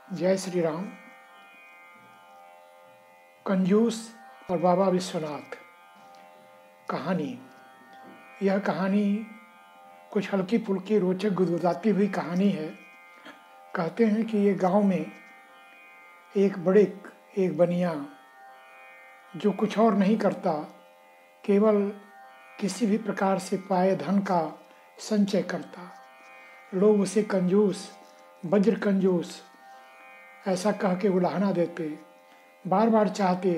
जय श्री राम। कंजूस और बाबा विश्वनाथ कहानी। यह कहानी कुछ हल्की फुल्की रोचक गुदगुदाती हुई कहानी है। कहते हैं कि ये गांव में एक बनिया जो कुछ और नहीं करता, केवल किसी भी प्रकार से पाए धन का संचय करता। लोग उसे कंजूस, वज्र कंजूस ऐसा कह के उलाहना देते, बार बार चाहते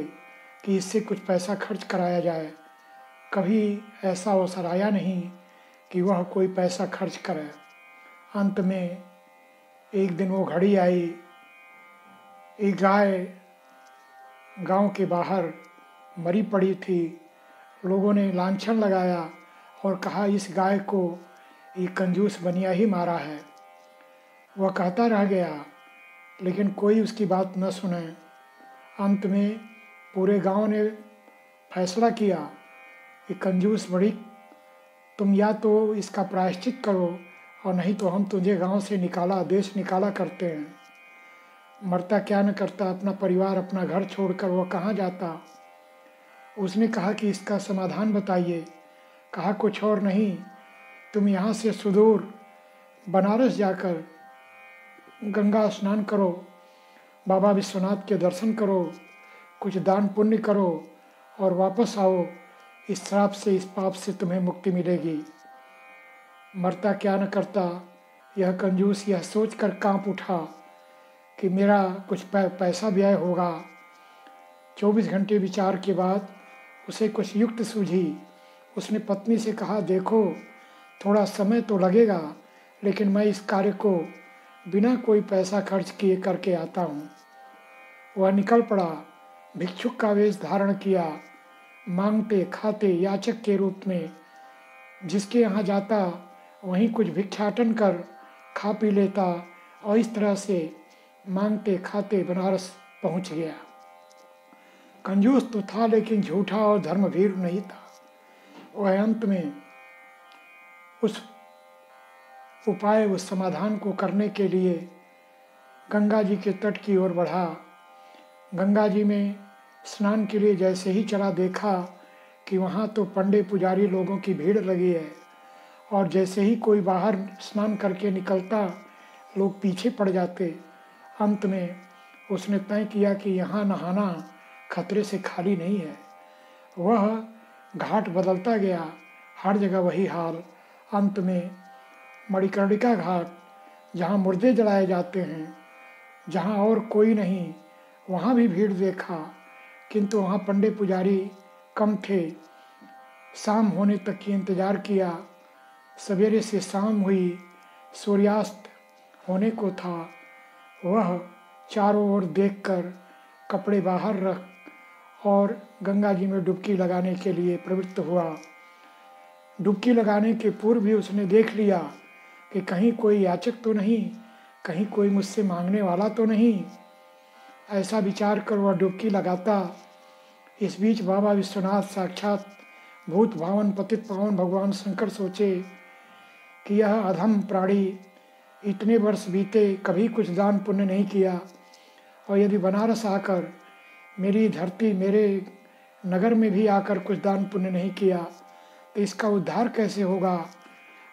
कि इससे कुछ पैसा खर्च कराया जाए। कभी ऐसा अवसर आया नहीं कि वह कोई पैसा खर्च करे। अंत में एक दिन वो घड़ी आई, एक गाय गांव के बाहर मरी पड़ी थी। लोगों ने लांछन लगाया और कहा इस गाय को ये कंजूस बनिया ही मारा है। वह कहता रह गया, लेकिन कोई उसकी बात न सुने। अंत में पूरे गांव ने फैसला किया कि कंजूस बड़ी, तुम या तो इसका प्रायश्चित करो और नहीं तो हम तुझे गांव से निकाला, देश निकाला करते हैं। मरता क्या न करता, अपना परिवार अपना घर छोड़कर वह कहाँ जाता। उसने कहा कि इसका समाधान बताइए। कहा कुछ और नहीं, तुम यहाँ से सुदूर बनारस जाकर गंगा स्नान करो, बाबा विश्वनाथ के दर्शन करो, कुछ दान पुण्य करो और वापस आओ। इस श्राप से, इस पाप से तुम्हें मुक्ति मिलेगी। मरता क्या न करता यह कंजूस यह सोचकर कांप उठा कि मेरा कुछ पैसा व्यय होगा। 24 घंटे विचार के बाद उसे कुछ युक्त सूझी। उसने पत्नी से कहा, देखो थोड़ा समय तो लगेगा, लेकिन मैं इस कार्य को बिना कोई पैसा खर्च किए करके आता हूँ। वह निकल पड़ा, भिक्षुक का वेश धारण किया, मांगते खाते याचक के रूप में जिसके यहाँ जाता वहीं कुछ भिक्षाटन कर खा पी लेता और इस तरह से मांगते खाते बनारस पहुँच गया। कंजूस तो था लेकिन झूठा और धर्मभीरू नहीं था। वह अंत में उस उपाय, उस समाधान को करने के लिए गंगा जी के तट की ओर बढ़ा। गंगा जी में स्नान के लिए जैसे ही चला, देखा कि वहाँ तो पंडे पुजारी लोगों की भीड़ लगी है और जैसे ही कोई बाहर स्नान करके निकलता लोग पीछे पड़ जाते। अंत में उसने तय किया कि यहाँ नहाना खतरे से खाली नहीं है। वह घाट बदलता गया, हर जगह वही हाल। अंत में मणिकर्णिका घाट, जहाँ मुर्दे जलाए जाते हैं, जहाँ और कोई नहीं, वहाँ भी भीड़ देखा, किंतु वहाँ पंडे पुजारी कम थे। शाम होने तक की इंतजार किया। सवेरे से शाम हुई, सूर्यास्त होने को था। वह चारों ओर देखकर कपड़े बाहर रख और गंगा जी में डुबकी लगाने के लिए प्रवृत्त हुआ। डुबकी लगाने के पूर्व भी उसने देख लिया कि कहीं कोई याचक तो नहीं, कहीं कोई मुझसे मांगने वाला तो नहीं। ऐसा विचार कर वह डुबकी लगाता। इस बीच बाबा विश्वनाथ साक्षात भूत भावन पतित पावन भगवान शंकर सोचे कि यह अधम प्राणी इतने वर्ष बीते, कभी कुछ दान पुण्य नहीं किया, और यदि बनारस आकर मेरी धरती, मेरे नगर में भी आकर कुछ दान पुण्य नहीं किया तो इसका उद्धार कैसे होगा।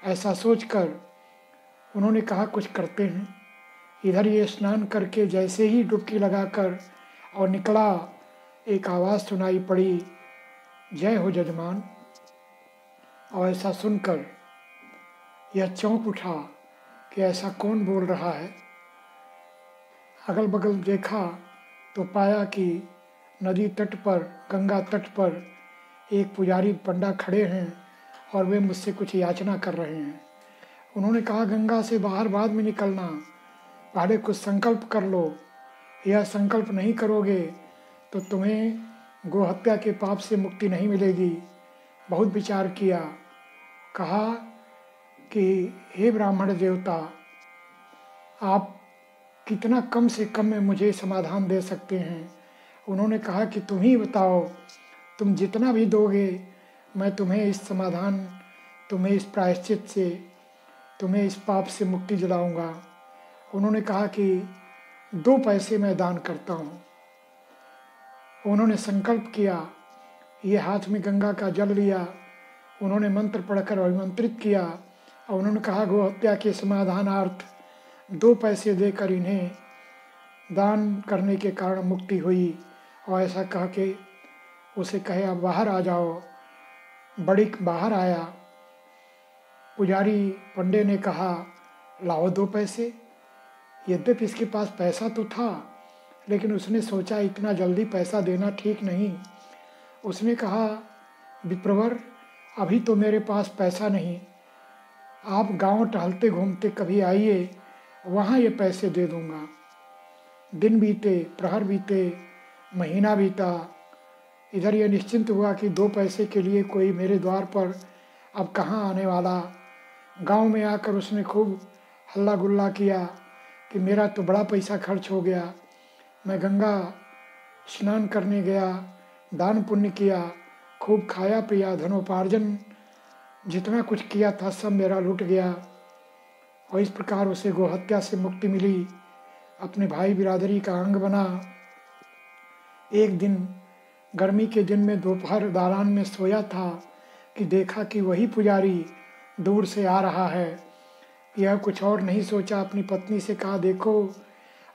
ऐसा सोचकर उन्होंने कहा कुछ करते हैं। इधर ये स्नान करके जैसे ही डुबकी लगाकर और निकला, एक आवाज़ सुनाई पड़ी, जय हो जजमान। और ऐसा सुनकर यह चौंक उठा कि ऐसा कौन बोल रहा है। अगल बगल देखा तो पाया कि नदी तट पर, गंगा तट पर एक पुजारी पंडा खड़े हैं और वे मुझसे कुछ याचना कर रहे हैं। उन्होंने कहा, गंगा से बाहर बाद में निकलना, पहले कुछ संकल्प कर लो। यह संकल्प नहीं करोगे तो तुम्हें गोहत्या के पाप से मुक्ति नहीं मिलेगी। बहुत विचार किया, कहा कि हे ब्राह्मण देवता, आप कितना कम से कम में मुझे समाधान दे सकते हैं। उन्होंने कहा कि तुम ही बताओ, तुम जितना भी दोगे मैं तुम्हें इस समाधान, तुम्हें इस प्रायश्चित से, तुम्हें इस पाप से मुक्ति दिलाऊंगा। उन्होंने कहा कि 2 पैसे मैं दान करता हूँ। उन्होंने संकल्प किया, ये हाथ में गंगा का जल लिया, उन्होंने मंत्र पढ़कर अभिमंत्रित किया और उन्होंने कहा गो हत्या के समाधानार्थ 2 पैसे देकर इन्हें दान करने के कारण मुक्ति हुई। और ऐसा कह के उसे कहे आप बाहर आ जाओ। बड़िक बाहर आया। पुजारी पंडे ने कहा लाओ 2 पैसे। यद्यपि इसके पास पैसा तो था, लेकिन उसने सोचा इतना जल्दी पैसा देना ठीक नहीं। उसने कहा विप्रवर, अभी तो मेरे पास पैसा नहीं, आप गांव टहलते घूमते कभी आइए, वहाँ ये पैसे दे दूँगा। दिन बीते, प्रहर बीते, महीना बीता। इधर ये निश्चिंत हुआ कि 2 पैसे के लिए कोई मेरे द्वार पर अब कहाँ आने वाला। गांव में आकर उसने खूब हल्ला गुल्ला किया कि मेरा तो बड़ा पैसा खर्च हो गया, मैं गंगा स्नान करने गया, दान पुण्य किया, खूब खाया पिया, धनोपार्जन जितना कुछ किया था सब मेरा लुट गया। और इस प्रकार उसे गोहत्या से मुक्ति मिली, अपने भाई बिरादरी का अंग बना। एक दिन गर्मी के दिन में दोपहर दालान में सोया था कि देखा कि वही पुजारी दूर से आ रहा है। यह कुछ और नहीं सोचा, अपनी पत्नी से कहा देखो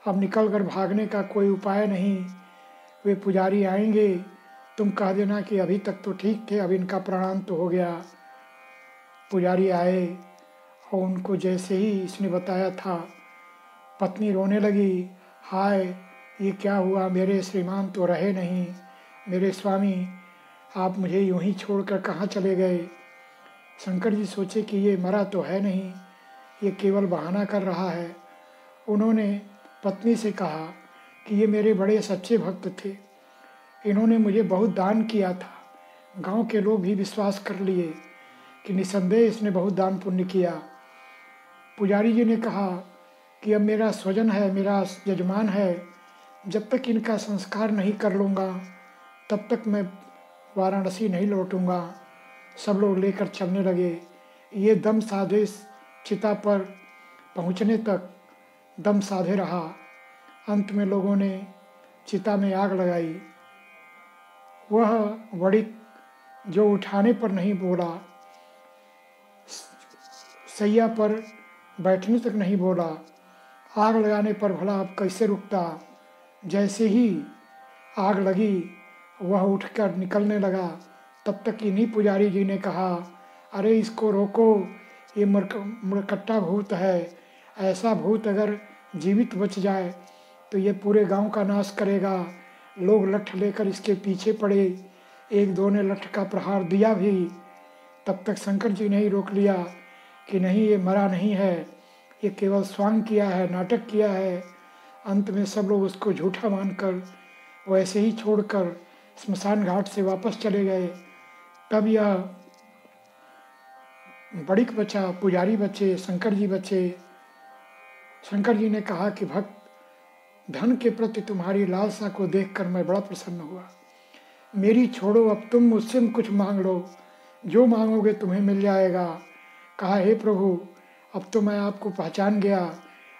अब निकल कर भागने का कोई उपाय नहीं, वे पुजारी आएंगे, तुम कह देना कि अभी तक तो ठीक थे, अब इनका प्राणांत तो हो गया। पुजारी आए और उनको जैसे ही इसने बताया था, पत्नी रोने लगी, हाय ये क्या हुआ, मेरे श्रीमान तो रहे नहीं, मेरे स्वामी आप मुझे यूं ही छोड़कर कहाँ चले गए। शंकर जी सोचे कि ये मरा तो है नहीं, ये केवल बहाना कर रहा है। उन्होंने पत्नी से कहा कि ये मेरे बड़े सच्चे भक्त थे, इन्होंने मुझे बहुत दान किया था, गांव के लोग भी विश्वास कर लिए कि निसंदेह इसने बहुत दान पुण्य किया। पुजारी जी ने कहा कि अब मेरा स्वजन है, मेरा यजमान है, जब तक इनका संस्कार नहीं कर लूँगा तब तक मैं वाराणसी नहीं लौटूंगा। सब लोग लेकर चलने लगे। ये दम साधे चिता पर पहुँचने तक दम साधे रहा। अंत में लोगों ने चिता में आग लगाई। वह वड़िक जो उठाने पर नहीं बोला, सैया पर बैठने तक नहीं बोला, आग लगाने पर भला अब कैसे रुकता। जैसे ही आग लगी वह उठकर निकलने लगा, तब तक इन्हीं पुजारी जी ने कहा अरे इसको रोको, ये मुड़कट्टा भूत है, ऐसा भूत अगर जीवित बच जाए तो ये पूरे गांव का नाश करेगा। लोग लठ लेकर इसके पीछे पड़े, एक दो ने लठ का प्रहार दिया भी। तब तक शंकर जी ने ही रोक लिया कि नहीं, ये मरा नहीं है, ये केवल स्वांग किया है, नाटक किया है। अंत में सब लोग उसको झूठा मानकर वैसे ही छोड़कर स्मशान घाट से वापस चले गए। तब यह बड़िक बचा, पुजारी बचे, शंकर जी बचे। शंकर जी ने कहा कि भक्त, धन के प्रति तुम्हारी लालसा को देखकर मैं बड़ा प्रसन्न हुआ, मेरी छोड़ो, अब तुम मुझसे कुछ मांग लो, जो मांगोगे तुम्हें मिल जाएगा। कहा हे प्रभु, अब तो मैं आपको पहचान गया,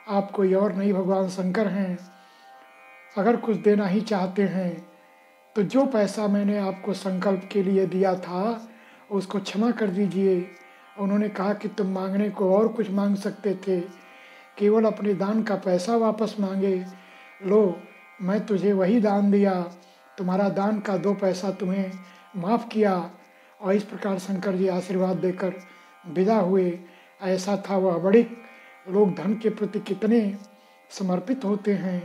आप कोई और नहीं भगवान शंकर हैं। अगर कुछ देना ही चाहते हैं तो जो पैसा मैंने आपको संकल्प के लिए दिया था उसको क्षमा कर दीजिए। उन्होंने कहा कि तुम मांगने को और कुछ मांग सकते थे, केवल अपने दान का पैसा वापस मांगे। लो, मैं तुझे वही दान दिया, तुम्हारा दान का 2 पैसा तुम्हें माफ़ किया। और इस प्रकार शंकर जी आशीर्वाद देकर विदा हुए। ऐसा था वह बड़िक। लोग धन के प्रति कितने समर्पित होते हैं।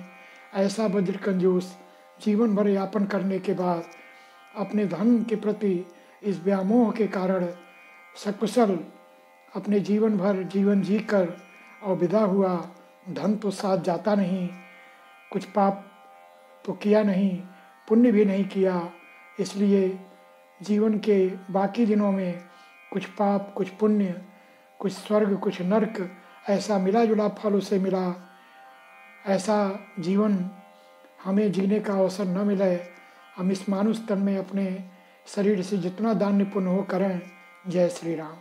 ऐसा वज्र कंजूस जीवन भर यापन करने के बाद अपने धन के प्रति इस व्यामोह के कारण सकुशल अपने जीवन भर जीवन जीकर और विदा हुआ। धन तो साथ जाता नहीं, कुछ पाप तो किया नहीं, पुण्य भी नहीं किया, इसलिए जीवन के बाकी दिनों में कुछ पाप, कुछ पुण्य, कुछ स्वर्ग, कुछ नरक, ऐसा मिला जुला फल उसे मिला। ऐसा जीवन हमें जीने का अवसर न मिले। हम इस मानुष तन में अपने शरीर से जितना दान पुण्य हो करें। जय श्री राम।